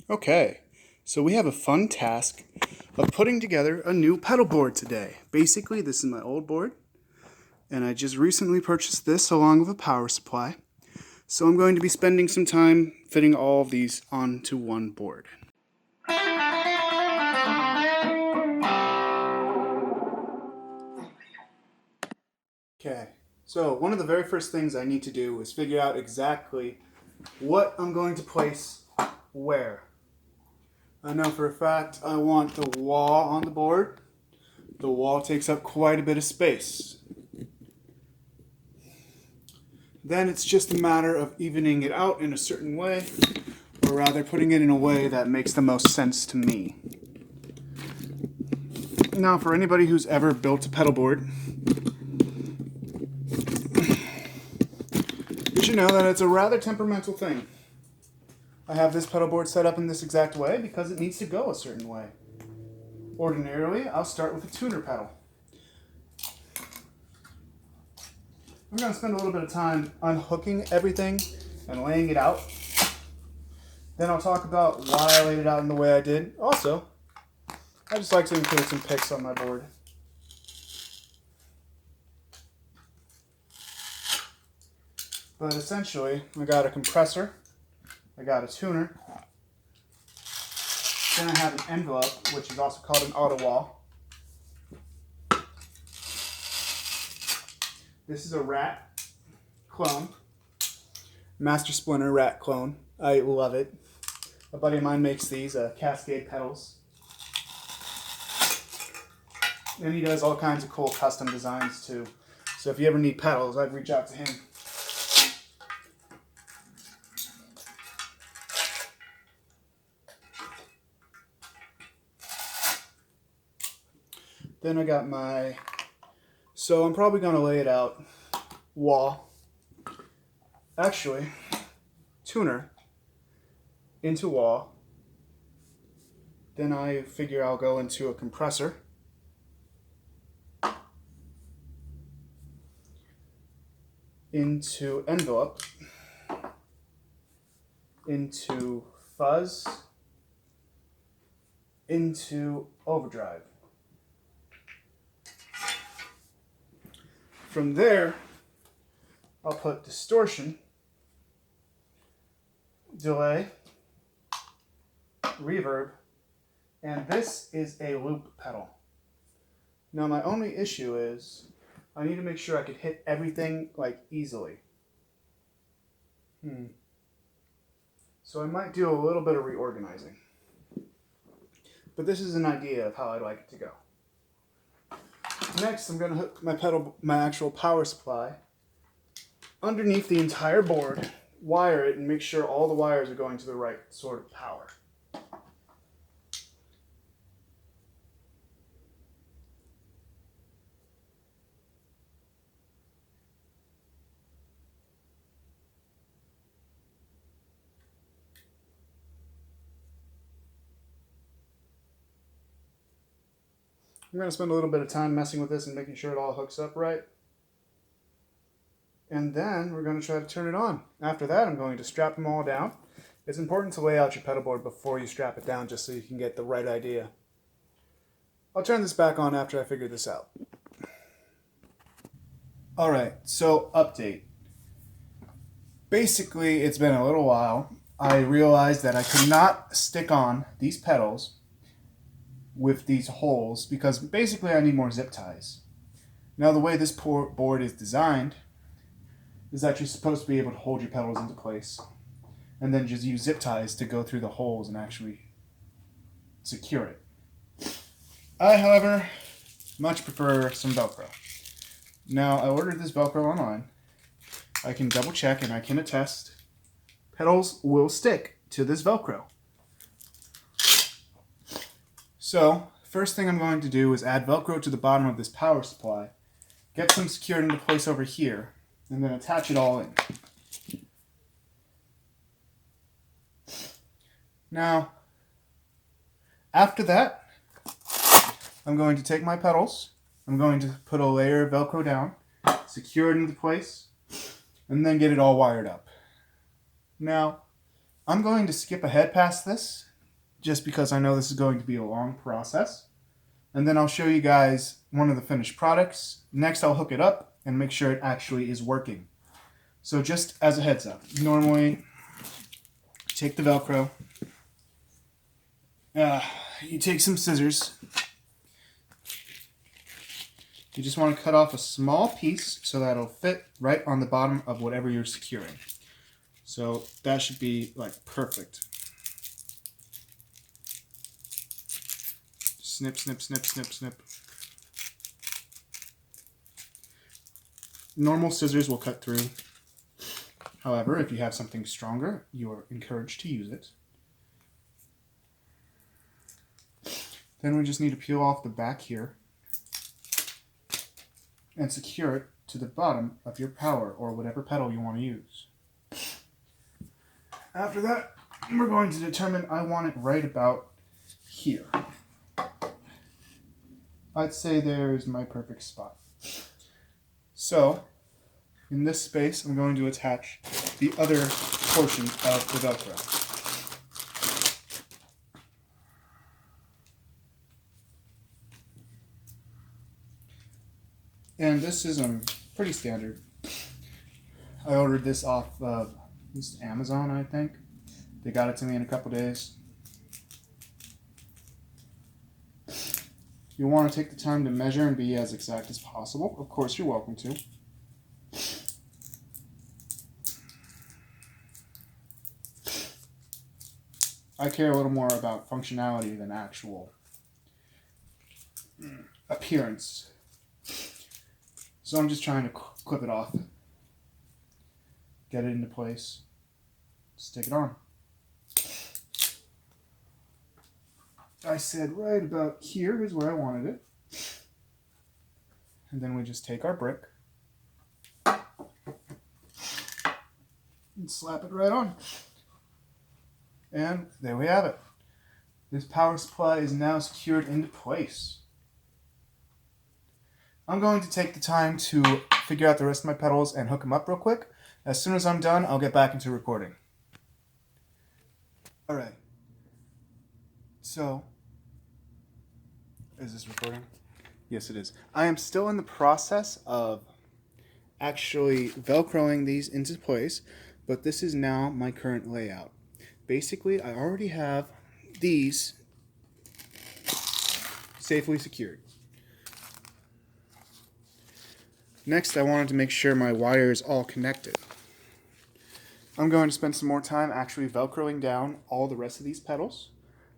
Okay, so we have a fun task of putting together a new pedal board today. Basically, this is my old board, and I just recently purchased this along with a power supply. So I'm going to be spending some time fitting all of these onto one board. Okay, so one of the very first things I need to do is figure out exactly what I'm going to place where. I know for a fact I want the wall on the board. The wall takes up quite a bit of space. Then it's just a matter of evening it out in a certain way, or rather putting it in a way that makes the most sense to me. Now, for anybody who's ever built a pedal board, you should know that it's a rather temperamental thing. I have this pedal board set up in this exact way because it needs to go a certain way. Ordinarily, I'll start with a tuner pedal. I'm going to spend a little bit of time unhooking everything and laying it out. Then I'll talk about why I laid it out in the way I did. Also, I just like to include some pics on my board. But essentially, I got a compressor, I got a tuner, then I have an envelope, which is also called an auto wall. This is a rat clone, Master Splinter rat clone. I love it. A buddy of mine makes these Cascade pedals. And he does all kinds of cool custom designs too. So if you ever need pedals, I'd reach out to him. Then I got my, so I'm probably going to lay it out wall, actually, tuner, into wall. Then I figure I'll go into a compressor. Into envelope. Into fuzz. Into overdrive. From there, I'll put distortion, delay, reverb, and this is a loop pedal. Now my only issue is I need to make sure I could hit everything like easily. So I might do a little bit of reorganizing. But this is an idea of how I'd like it to go. Next, I'm going to hook my actual power supply underneath the entire board, wire it, and make sure all the wires are going to the right sort of power. I'm going to spend a little bit of time messing with this and making sure it all hooks up right. And then we're going to try to turn it on. After that, I'm going to strap them all down. It's important to lay out your pedal board before you strap it down just so you can get the right idea. I'll turn this back on after I figure this out. Alright, so update. Basically, it's been a little while. I realized that I could not stick on these pedals with these holes because basically I need more zip ties. Now the way this board is designed is that you're supposed to be able to hold your pedals into place and then just use zip ties to go through the holes and actually secure it. I, however, much prefer some velcro. Now I ordered this velcro online. I can double check and I can attest pedals will stick to this velcro. So, first thing I'm going to do is add velcro to the bottom of this power supply, get some secured into place over here, and then attach it all in. Now, after that, I'm going to take my pedals, I'm going to put a layer of velcro down, secure it into place, and then get it all wired up. Now, I'm going to skip ahead past this just because I know this is going to be a long process. And then I'll show you guys one of the finished products. Next, I'll hook it up and make sure it actually is working. So just as a heads up, normally take the Velcro, you take some scissors. You just want to cut off a small piece so that it'll fit right on the bottom of whatever you're securing. So that should be like perfect. Snip, snip, snip, snip, snip. Normal scissors will cut through. However, if you have something stronger, you are encouraged to use it. Then we just need to peel off the back here and secure it to the bottom of your power or whatever pedal you want to use. After that, we're going to determine I want it right about here. I'd say there's my perfect spot. So, in this space, I'm going to attach the other portion of the Velcro. And this is pretty standard. I ordered this off of Amazon, I think. They got it to me in a couple days. You'll want to take the time to measure and be as exact as possible. Of course, you're welcome to. I care a little more about functionality than actual appearance. So I'm just trying to clip it off, get it into place, stick it on. I said right about here is where I wanted it. And then we just take our brick and slap it right on. And there we have it. This power supply is now secured into place. I'm going to take the time to figure out the rest of my pedals and hook them up real quick. As soon as I'm done, I'll get back into recording. Alright. So, is this recording? Yes, it is. I am still in the process of actually Velcroing these into place, but this is now my current layout. Basically, I already have these safely secured. Next, I wanted to make sure my wire is all connected. I'm going to spend some more time actually Velcroing down all the rest of these pedals.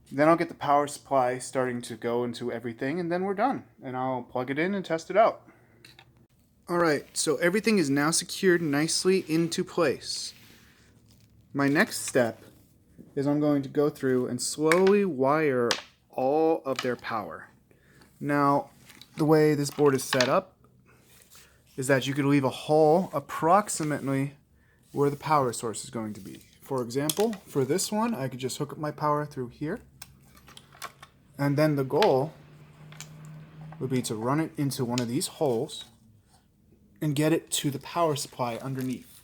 Then I'll get the power supply starting to go into everything, and then we're done. And I'll plug it in and test it out. Alright, so everything is now secured nicely into place. My next step is I'm going to go through and slowly wire all of their power. Now, the way this board is set up is that you could leave a hole approximately where the power source is going to be. For example, for this one, I could just hook up my power through here. And then the goal would be to run it into one of these holes and get it to the power supply underneath.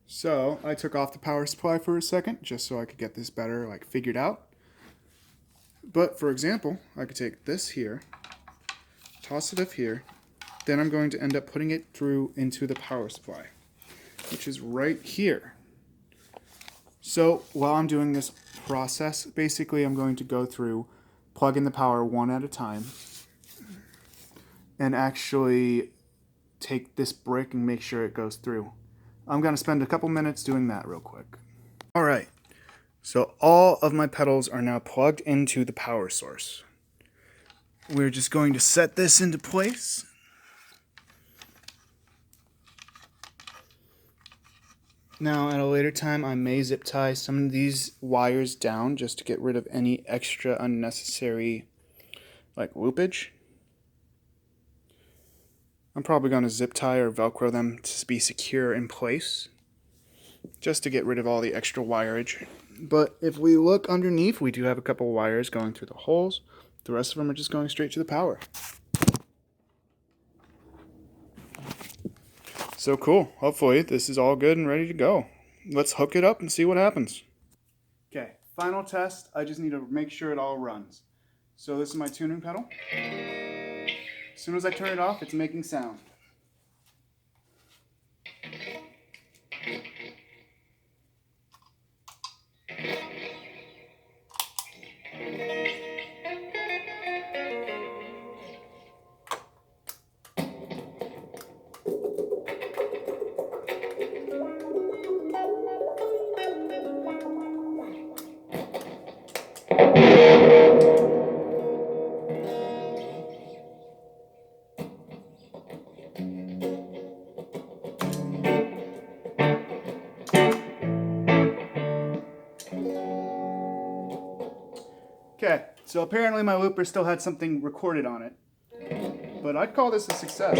So I took off the power supply for a second just so I could get this better figured out. But for example, I could take this here, toss it up here, then I'm going to end up putting it through into the power supply, which is right here. So while I'm doing this process, basically I'm going to go through, plug in the power one at a time, and actually take this brick and make sure it goes through. I'm going to spend a couple minutes doing that real quick. Alright, so all of my pedals are now plugged into the power source. We're just going to set this into place. Now, at a later time, I may zip tie some of these wires down just to get rid of any extra unnecessary, loopage. I'm probably going to zip tie or Velcro them to be secure in place, just to get rid of all the extra wireage. But if we look underneath, we do have a couple of wires going through the holes. The rest of them are just going straight to the power. So cool. Hopefully this is all good and ready to go. let's hook it up and see what happens. Okay, final test. I just need to make sure it all runs. So this is my tuning pedal. As soon as I turn it off, it's making sound. Okay, so apparently my looper still had something recorded on it, but I'd call this a success.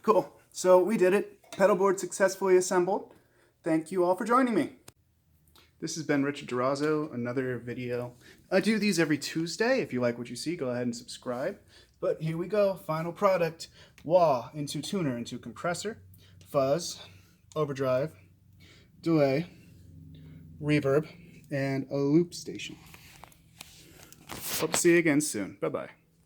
Cool, so we did it. Pedalboard successfully assembled. Thank you all for joining me. This has been Richard Durazo, another video. I do these every Tuesday. If you like what you see, go ahead and subscribe. But here we go, final product. Wah into tuner, into compressor, fuzz, overdrive, delay, reverb, and a loop station. Hope to see you again soon. Bye-bye.